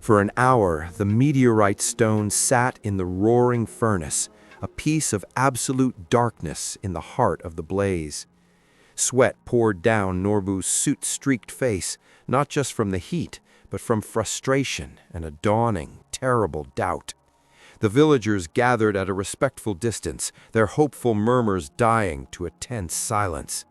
For an hour, the meteorite stone sat in the roaring furnace, a piece of absolute darkness in the heart of the blaze. Sweat poured down Norbu's soot-streaked face, not just from the heat, but from frustration and a dawning, terrible doubt. The villagers gathered at a respectful distance, their hopeful murmurs dying to a tense silence.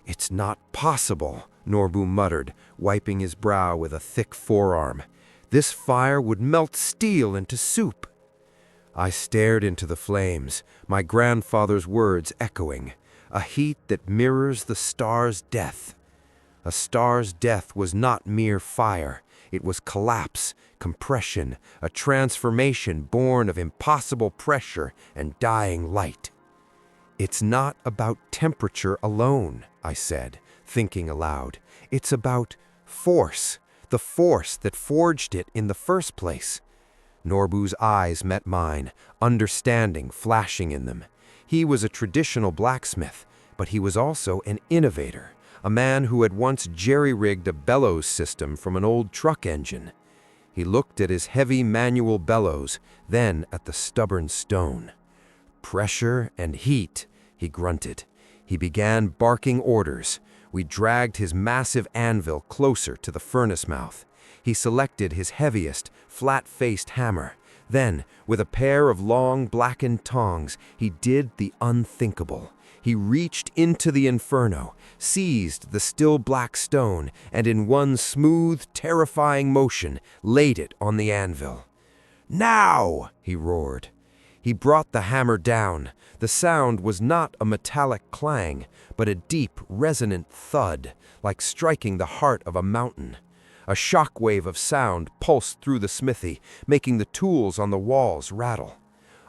"It's not possible," Norbu muttered, wiping his brow with a thick forearm. "This fire would melt steel into soup." I stared into the flames, my grandfather's words echoing, "A heat that mirrors the star's death." A star's death was not mere fire. It was collapse, compression, a transformation born of impossible pressure and dying light. "It's not about temperature alone," I said, thinking aloud. "It's about force, the force that forged it in the first place." Norbu's eyes met mine, understanding flashing in them. He was a traditional blacksmith, but he was also an innovator, a man who had once jerry-rigged a bellows system from an old truck engine. He looked at his heavy manual bellows, then at the stubborn stone. "Pressure and heat," he grunted. He began barking orders. We dragged his massive anvil closer to the furnace mouth. He selected his heaviest, flat-faced hammer. Then, with a pair of long, blackened tongs, he did the unthinkable. He reached into the inferno, seized the still black stone, and in one smooth, terrifying motion, laid it on the anvil. "Now!" he roared. He brought the hammer down. The sound was not a metallic clang, but a deep, resonant thud, like striking the heart of a mountain. A shockwave of sound pulsed through the smithy, making the tools on the walls rattle.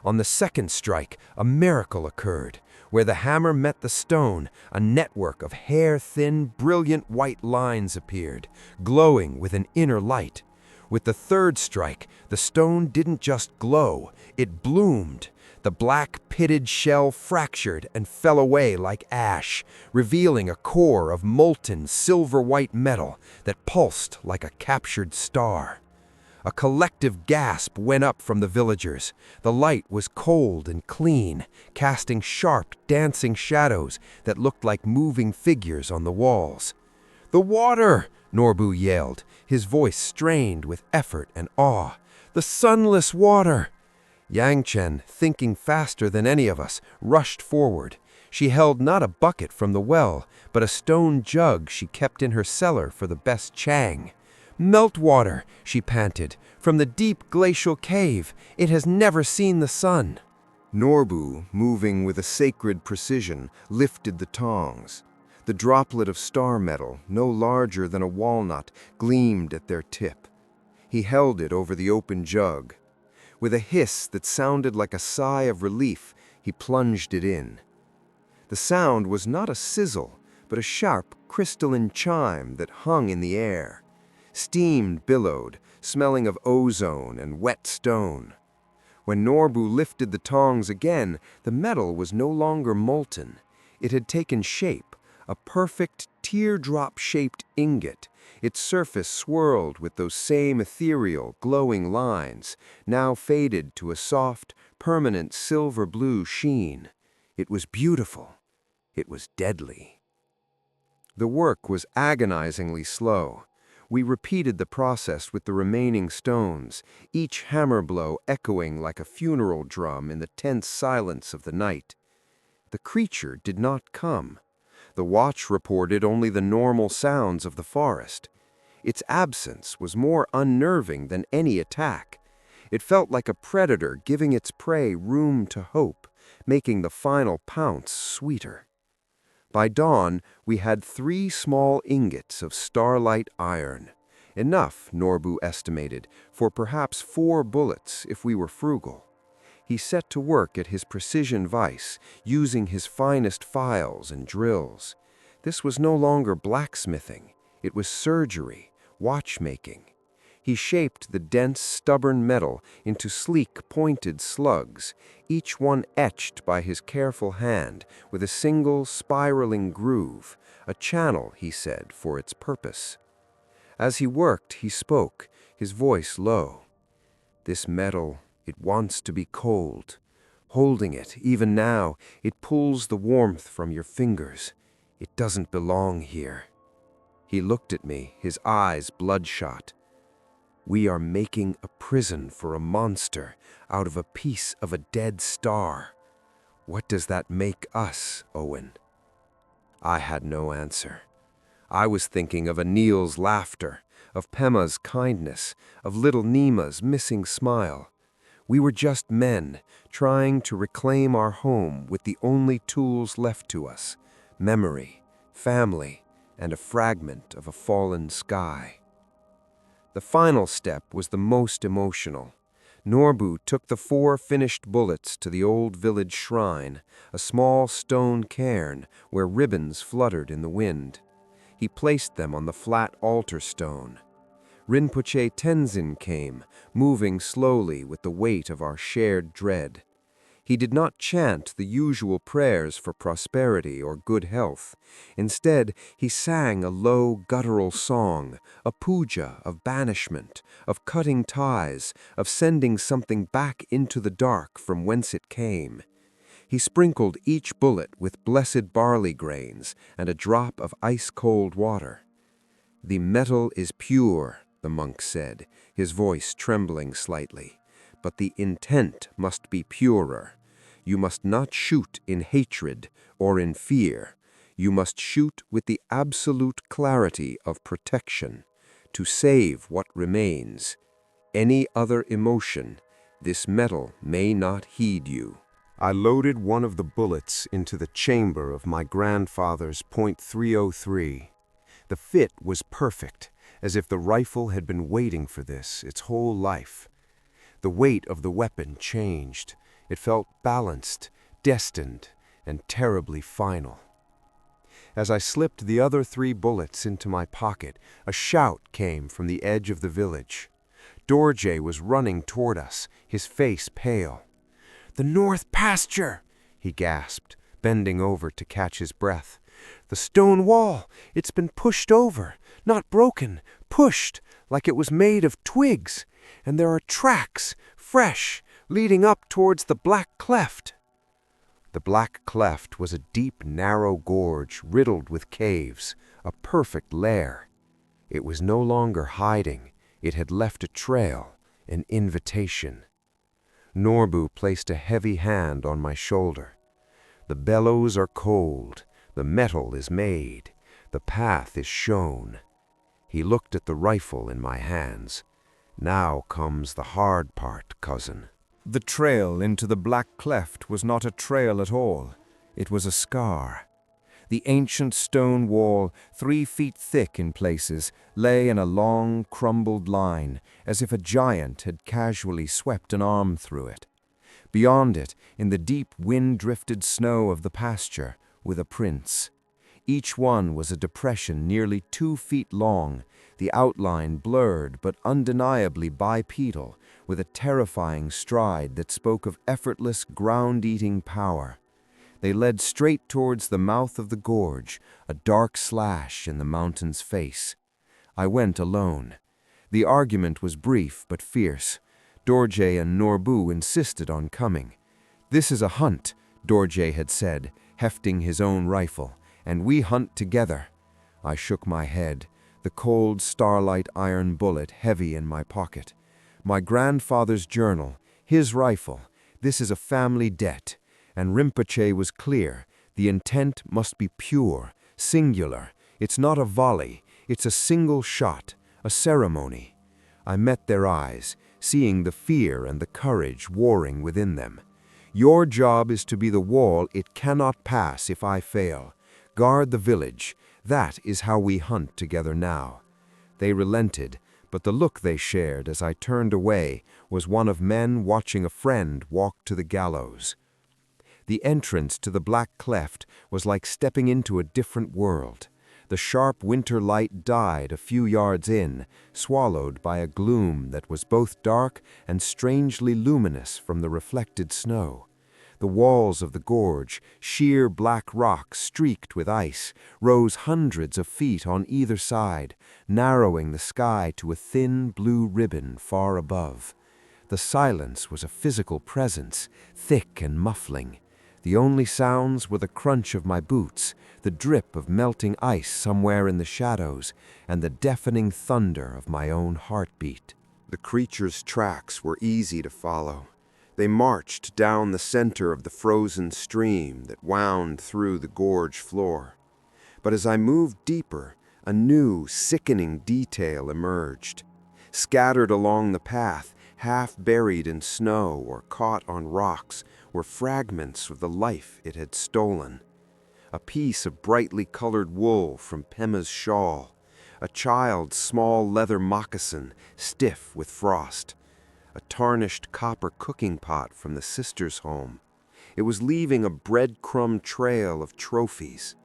On the second strike, a miracle occurred. Where the hammer met the stone, a network of hair-thin, brilliant white lines appeared, glowing with an inner light. With the third strike, the stone didn't just glow, it bloomed. The black, pitted shell fractured and fell away like ash, revealing a core of molten, silver-white metal that pulsed like a captured star. A collective gasp went up from the villagers. The light was cold and clean, casting sharp, dancing shadows that looked like moving figures on the walls. "The water!" Norbu yelled, his voice strained with effort and awe. "The sunless water!" Yangchen, thinking faster than any of us, rushed forward. She held not a bucket from the well, but a stone jug she kept in her cellar for the best chang. "Meltwater," she panted, "from the deep glacial cave. It has never seen the sun." Norbu, moving with a sacred precision, lifted the tongs. The droplet of star metal, no larger than a walnut, gleamed at their tip. He held it over the open jug. With a hiss that sounded like a sigh of relief, he plunged it in. The sound was not a sizzle, but a sharp, crystalline chime that hung in the air. Steam billowed, smelling of ozone and wet stone. When Norbu lifted the tongs again, the metal was no longer molten. It had taken shape, a perfect teardrop-shaped ingot. Its surface swirled with those same ethereal, glowing lines, now faded to a soft, permanent silver-blue sheen. It was beautiful. It was deadly. The work was agonizingly slow. We repeated the process with the remaining stones, each hammer blow echoing like a funeral drum in the tense silence of the night. The creature did not come. The watch reported only the normal sounds of the forest. Its absence was more unnerving than any attack. It felt like a predator giving its prey room to hope, making the final pounce sweeter. By dawn, we had 3 small ingots of starlight iron. Enough, Norbu estimated, for perhaps 4 bullets if we were frugal. He set to work at his precision vise, using his finest files and drills. This was no longer blacksmithing. It was surgery, watchmaking. He shaped the dense, stubborn metal into sleek, pointed slugs, each one etched by his careful hand with a single, spiraling groove, a channel, he said, for its purpose. As he worked, he spoke, his voice low. "This metal, it wants to be cold. Holding it, even now, it pulls the warmth from your fingers. It doesn't belong here." He looked at me, his eyes bloodshot. "We are making a prison for a monster out of a piece of a dead star. What does that make us, Owen?" I had no answer. I was thinking of Anil's laughter, of Pema's kindness, of little Nima's missing smile. We were just men, trying to reclaim our home with the only tools left to us: memory, family, and a fragment of a fallen sky. The final step was the most emotional. Norbu took the 4 finished bullets to the old village shrine, a small stone cairn where ribbons fluttered in the wind. He placed them on the flat altar stone. Rinpoche Tenzin came, moving slowly with the weight of our shared dread. He did not chant the usual prayers for prosperity or good health. Instead, he sang a low, guttural song, a puja of banishment, of cutting ties, of sending something back into the dark from whence it came. He sprinkled each bullet with blessed barley grains and a drop of ice-cold water. "The metal is pure," the monk said, his voice trembling slightly, "but the intent must be purer. You must not shoot in hatred or in fear. You must shoot with the absolute clarity of protection, to save what remains. Any other emotion, this metal may not heed you." I loaded one of the bullets into the chamber of my grandfather's .303. The fit was perfect, as if the rifle had been waiting for this its whole life. The weight of the weapon changed. It felt balanced, destined, and terribly final. As I slipped the other 3 bullets into my pocket, a shout came from the edge of the village. Dorje was running toward us, his face pale. "The north pasture!" he gasped, bending over to catch his breath. "The stone wall, it's been pushed over, not broken, pushed, like it was made of twigs, and there are tracks, fresh, leading up towards the black cleft." The black cleft was a deep, narrow gorge riddled with caves, a perfect lair. It was no longer hiding. It had left a trail, an invitation. Norbu placed a heavy hand on my shoulder. "The bellows are cold. The metal is made. The path is shown." He looked at the rifle in my hands. "Now comes the hard part, cousin." The trail into the black cleft was not a trail at all. It was a scar. The ancient stone wall, 3 feet thick in places, lay in a long, crumbled line, as if a giant had casually swept an arm through it. Beyond it, in the deep wind-drifted snow of the pasture, were the prints. Each one was a depression nearly 2 feet long, the outline blurred but undeniably bipedal, with a terrifying stride that spoke of effortless ground-eating power. They led straight towards the mouth of the gorge, a dark slash in the mountain's face. I went alone. The argument was brief but fierce. Dorje and Norbu insisted on coming. "This is a hunt," Dorje had said, hefting his own rifle, "and we hunt together." I shook my head, the cold starlight iron bullet heavy in my pocket. My grandfather's journal, his rifle, this is a family debt. And Rinpoche was clear. The intent must be pure, singular. It's not a volley. It's a single shot, a ceremony. I met their eyes, seeing the fear and the courage warring within them. "Your job is to be the wall it cannot pass if I fail. Guard the village. That is how we hunt together now." They relented, but the look they shared as I turned away was one of men watching a friend walk to the gallows. The entrance to the black cleft was like stepping into a different world. The sharp winter light died a few yards in, swallowed by a gloom that was both dark and strangely luminous from the reflected snow. The walls of the gorge, sheer black rock streaked with ice, rose hundreds of feet on either side, narrowing the sky to a thin blue ribbon far above. The silence was a physical presence, thick and muffling. The only sounds were the crunch of my boots, the drip of melting ice somewhere in the shadows, and the deafening thunder of my own heartbeat. The creature's tracks were easy to follow. They marched down the center of the frozen stream that wound through the gorge floor. But as I moved deeper, a new, sickening detail emerged. Scattered along the path, half buried in snow or caught on rocks, were fragments of the life it had stolen. A piece of brightly colored wool from Pema's shawl, a child's small leather moccasin, stiff with frost, a tarnished copper cooking pot from the sister's home. It was leaving a breadcrumb trail of trophies.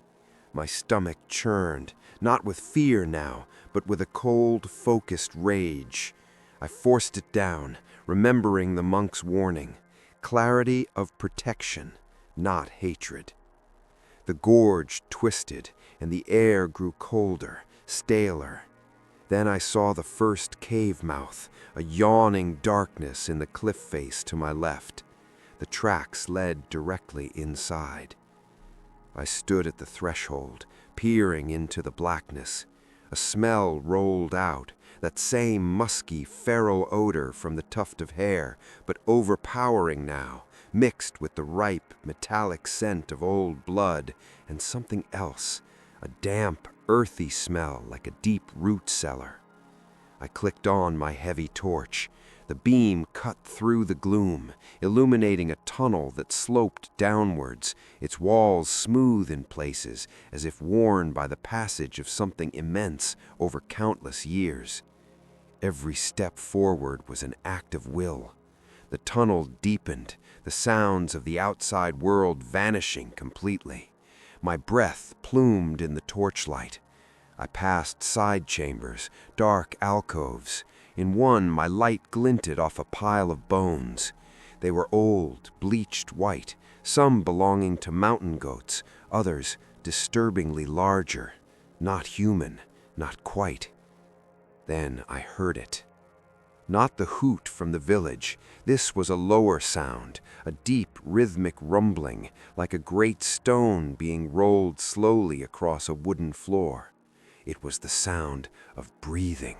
My stomach churned, not with fear now, but with a cold, focused rage. I forced it down, remembering the monk's warning. Clarity of protection, not hatred. The gorge twisted, and the air grew colder, staler. Then I saw the first cave mouth, a yawning darkness in the cliff face to my left. The tracks led directly inside. I stood at the threshold, peering into the blackness. A smell rolled out, that same musky, feral odor from the tuft of hair, but overpowering now, mixed with the ripe, metallic scent of old blood and something else, a damp, earthy smell like a deep root cellar. I clicked on my heavy torch. The beam cut through the gloom, illuminating a tunnel that sloped downwards, its walls smooth in places, as if worn by the passage of something immense over countless years. Every step forward was an act of will. The tunnel deepened, the sounds of the outside world vanishing completely. My breath plumed in the torchlight. I passed side chambers, dark alcoves. In one, my light glinted off a pile of bones. They were old, bleached white, some belonging to mountain goats, others disturbingly larger. Not human, not quite. Then I heard it. Not the hoot from the village. This was a lower sound, a deep, rhythmic rumbling, like a great stone being rolled slowly across a wooden floor. It was the sound of breathing.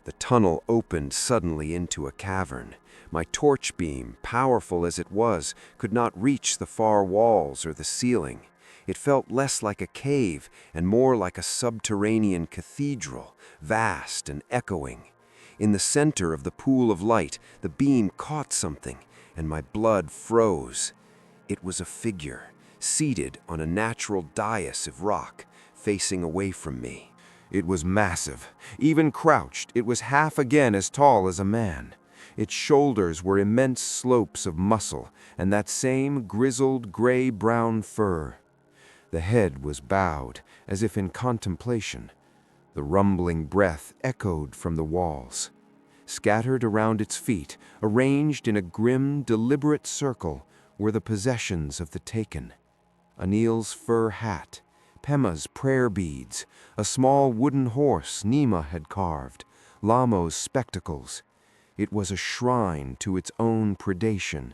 The tunnel opened suddenly into a cavern. My torch beam, powerful as it was, could not reach the far walls or the ceiling. It felt less like a cave and more like a subterranean cathedral, vast and echoing. In the center of the pool of light, the beam caught something, and my blood froze. It was a figure, seated on a natural dais of rock, facing away from me. It was massive. Even crouched, it was half again as tall as a man. Its shoulders were immense slopes of muscle, and that same grizzled gray-brown fur. The head was bowed, as if in contemplation. The rumbling breath echoed from the walls. Scattered around its feet, arranged in a grim, deliberate circle, were the possessions of the taken. Anil's fur hat, Pema's prayer beads, a small wooden horse Nima had carved, Lamo's spectacles. It was a shrine to its own predation.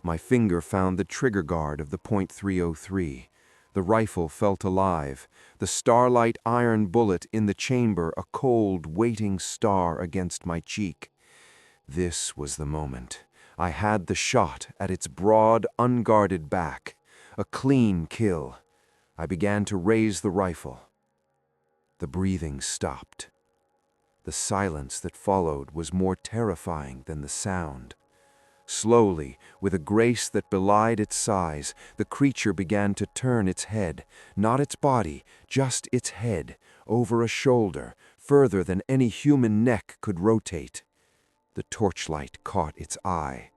My finger found the trigger guard of the .303. The rifle felt alive, the starlight iron bullet in the chamber a cold, waiting star against my cheek. This was the moment. I had the shot at its broad, unguarded back. A clean kill. I began to raise the rifle. The breathing stopped. The silence that followed was more terrifying than the sound. Slowly, with a grace that belied its size, the creature began to turn its head, not its body, just its head, over a shoulder, further than any human neck could rotate. The torchlight caught its eye.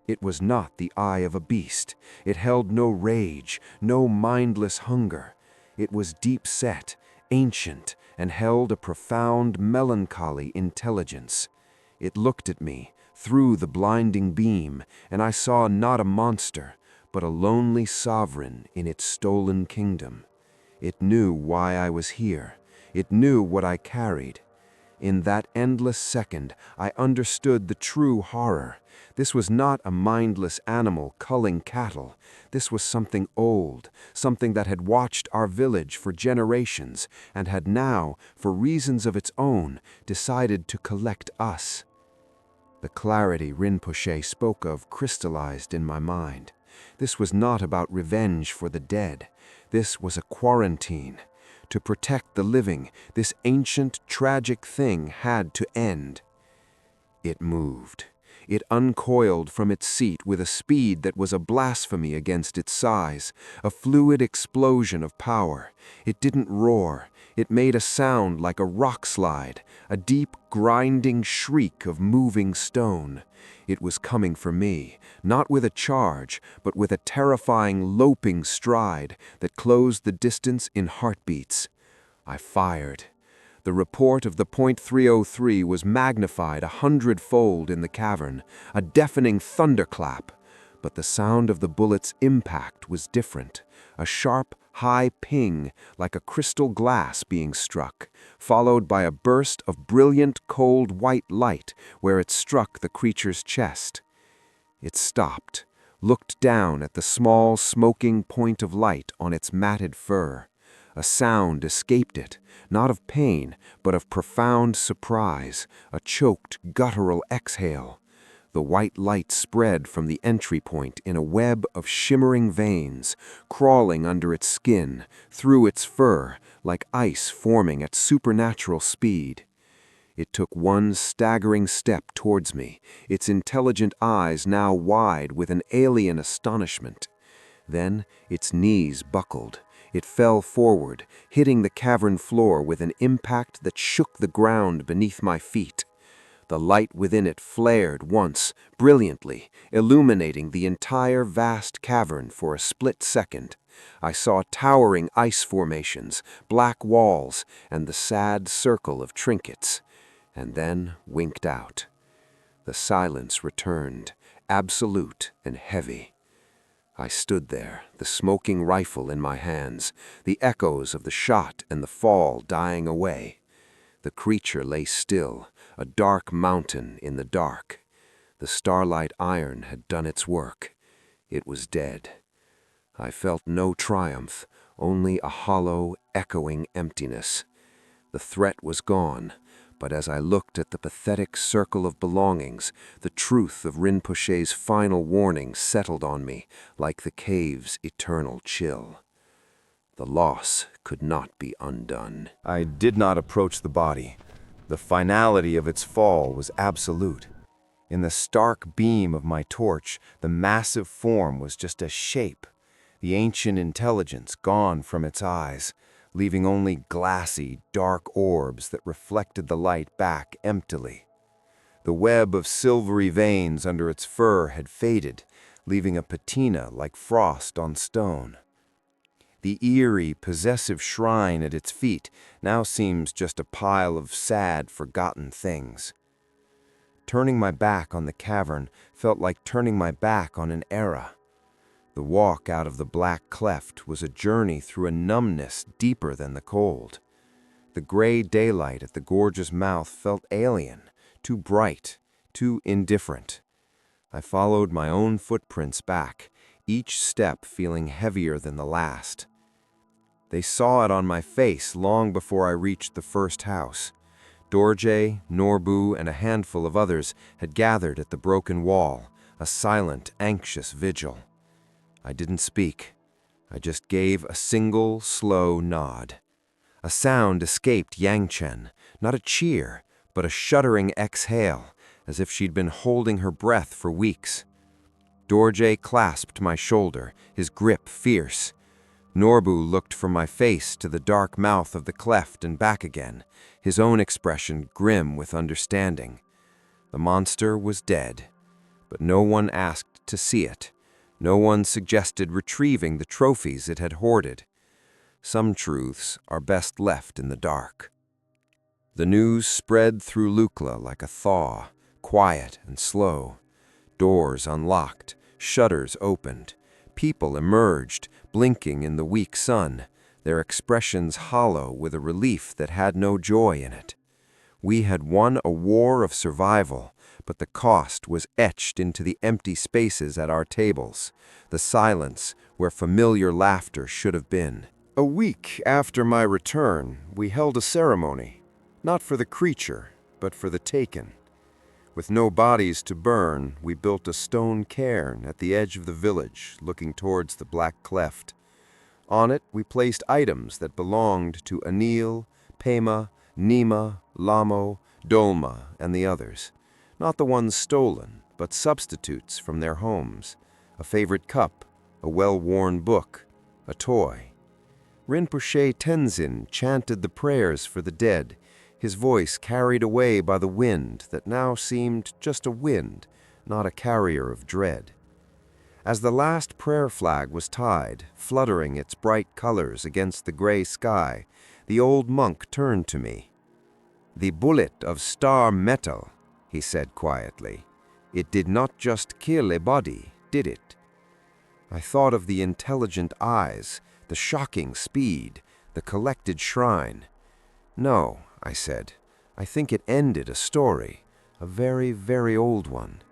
It was not the eye of a beast. It held no rage, no mindless hunger. It was deep-set, ancient, and held a profound, melancholy intelligence. It looked at me, through the blinding beam, and I saw not a monster, but a lonely sovereign in its stolen kingdom. It knew why I was here. It knew what I carried. In that endless second, I understood the true horror. This was not a mindless animal culling cattle. This was something old, something that had watched our village for generations and had now, for reasons of its own, decided to collect us. The clarity Rinpoche spoke of crystallized in my mind. This was not about revenge for the dead. This was a quarantine. To protect the living, this ancient, tragic thing had to end. It moved. It uncoiled from its seat with a speed that was a blasphemy against its size, a fluid explosion of power. It didn't roar. It made a sound like a rock slide, a deep, grinding shriek of moving stone. It was coming for me, not with a charge, but with a terrifying, loping stride that closed the distance in heartbeats. I fired. The report of the .303 was magnified 100-fold in the cavern, a deafening thunderclap. But the sound of the bullet's impact was different, a sharp, high ping like a crystal glass being struck, followed by a burst of brilliant, cold white light where it struck the creature's chest. It stopped, looked down at the small, smoking point of light on its matted fur. A sound escaped it, not of pain, but of profound surprise, a choked, guttural exhale. The white light spread from the entry point in a web of shimmering veins, crawling under its skin, through its fur, like ice forming at supernatural speed. It took one staggering step towards me, its intelligent eyes now wide with an alien astonishment. Then its knees buckled. It fell forward, hitting the cavern floor with an impact that shook the ground beneath my feet. The light within it flared once, brilliantly, illuminating the entire vast cavern for a split second. I saw towering ice formations, black walls, and the sad circle of trinkets, and then winked out. The silence returned, absolute and heavy. I stood there, the smoking rifle in my hands, the echoes of the shot and the fall dying away. The creature lay still, a dark mountain in the dark. The starlight iron had done its work. It was dead. I felt no triumph, only a hollow, echoing emptiness. The threat was gone, but as I looked at the pathetic circle of belongings, the truth of Rinpoche's final warning settled on me like the cave's eternal chill. The loss could not be undone. I did not approach the body. The finality of its fall was absolute. In the stark beam of my torch, the massive form was just a shape, the ancient intelligence gone from its eyes, leaving only glassy, dark orbs that reflected the light back emptily. The web of silvery veins under its fur had faded, leaving a patina like frost on stone. The eerie, possessive shrine at its feet now seems just a pile of sad, forgotten things. Turning my back on the cavern felt like turning my back on an era. The walk out of the black cleft was a journey through a numbness deeper than the cold. The gray daylight at the gorge's mouth felt alien, too bright, too indifferent. I followed my own footprints back, each step feeling heavier than the last. They saw it on my face long before I reached the first house. Dorje, Norbu, and a handful of others had gathered at the broken wall, a silent, anxious vigil. I didn't speak. I just gave a single, slow nod. A sound escaped Yangchen, not a cheer, but a shuddering exhale, as if she'd been holding her breath for weeks. Dorje clasped my shoulder, his grip fierce. Norbu looked from my face to the dark mouth of the cleft and back again, his own expression grim with understanding. The monster was dead, but no one asked to see it. No one suggested retrieving the trophies it had hoarded. Some truths are best left in the dark. The news spread through Lukla like a thaw, quiet and slow. Doors unlocked, shutters opened. People emerged, blinking in the weak sun, their expressions hollow with a relief that had no joy in it. We had won a war of survival, but the cost was etched into the empty spaces at our tables, the silence where familiar laughter should have been. A week after my return, we held a ceremony, not for the creature, but for the taken. With no bodies to burn, we built a stone cairn at the edge of the village, looking towards the black cleft. On it, we placed items that belonged to Anil, Pema, Nima, Lamo, Dolma, and the others. Not the ones stolen, but substitutes from their homes. A favorite cup, a well-worn book, a toy. Rinpoche Tenzin chanted the prayers for the dead, his voice carried away by the wind that now seemed just a wind, not a carrier of dread. As the last prayer flag was tied, fluttering its bright colors against the gray sky, the old monk turned to me. "The bullet of star metal," he said quietly. "It did not just kill a body, did it?" I thought of the intelligent eyes, the shocking speed, the collected shrine. "No," I said. "I think it ended a story, a very, very old one."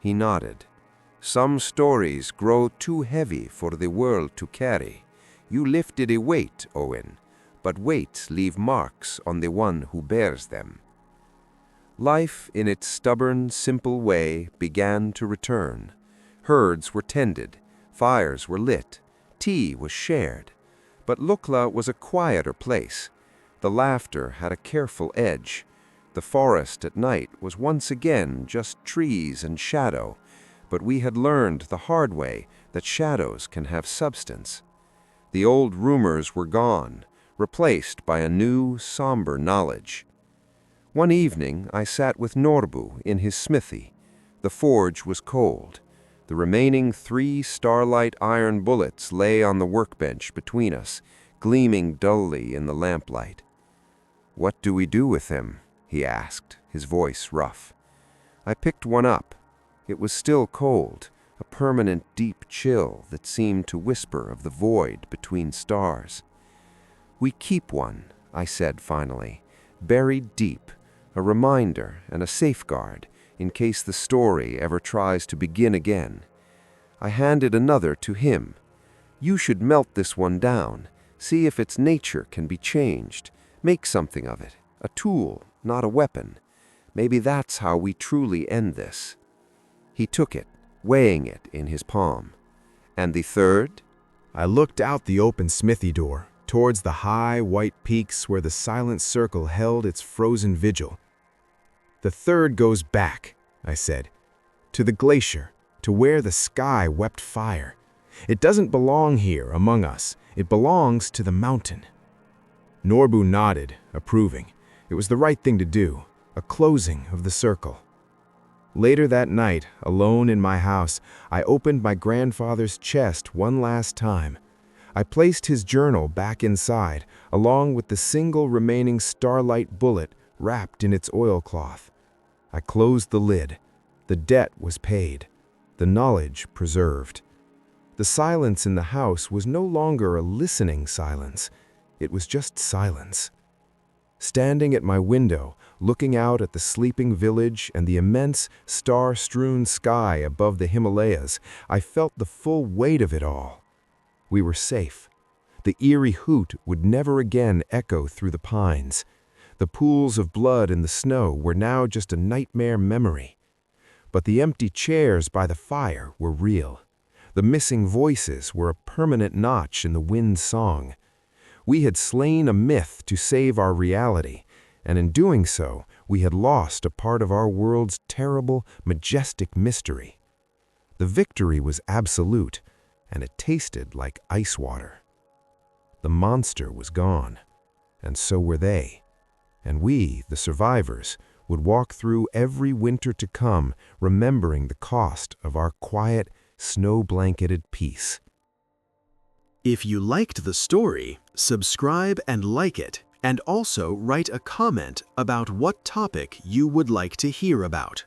He nodded. "Some stories grow too heavy for the world to carry. You lifted a weight, Owen, but weights leave marks on the one who bears them." Life, in its stubborn, simple way, began to return. Herds were tended, fires were lit, tea was shared. But Lukla was a quieter place. The laughter had a careful edge. The forest at night was once again just trees and shadow, but we had learned the hard way that shadows can have substance. The old rumors were gone, replaced by a new, somber knowledge. One evening I sat with Norbu in his smithy. The forge was cold. The remaining 3 starlight iron bullets lay on the workbench between us, gleaming dully in the lamplight. "What do we do with him?" he asked, his voice rough. I picked one up. It was still cold, a permanent deep chill that seemed to whisper of the void between stars. "We keep one," I said finally, "buried deep, a reminder and a safeguard in case the story ever tries to begin again." I handed another to him. "You should melt this one down, see if its nature can be changed. Make something of it, a tool, not a weapon. Maybe that's how we truly end this." He took it, weighing it in his palm. "And the third?" I looked out the open smithy door, towards the high, white peaks where the silent circle held its frozen vigil. "The third goes back," I said, "to the glacier, to where the sky wept fire. It doesn't belong here among us. It belongs to the mountain." Norbu nodded, approving. It was the right thing to do, a closing of the circle. Later that night, alone in my house, I opened my grandfather's chest one last time. I placed his journal back inside, along with the single remaining starlight bullet wrapped in its oilcloth. I closed the lid. The debt was paid, the knowledge preserved. The silence in the house was no longer a listening silence. It was just silence. Standing at my window, looking out at the sleeping village and the immense, star-strewn sky above the Himalayas, I felt the full weight of it all. We were safe. The eerie hoot would never again echo through the pines. The pools of blood in the snow were now just a nightmare memory. But the empty chairs by the fire were real. The missing voices were a permanent notch in the wind's song. We had slain a myth to save our reality, and in doing so, we had lost a part of our world's terrible, majestic mystery. The victory was absolute, and it tasted like ice water. The monster was gone, and so were they. And we, the survivors, would walk through every winter to come, remembering the cost of our quiet, snow-blanketed peace. If you liked the story, subscribe and like it, and also write a comment about what topic you would like to hear about.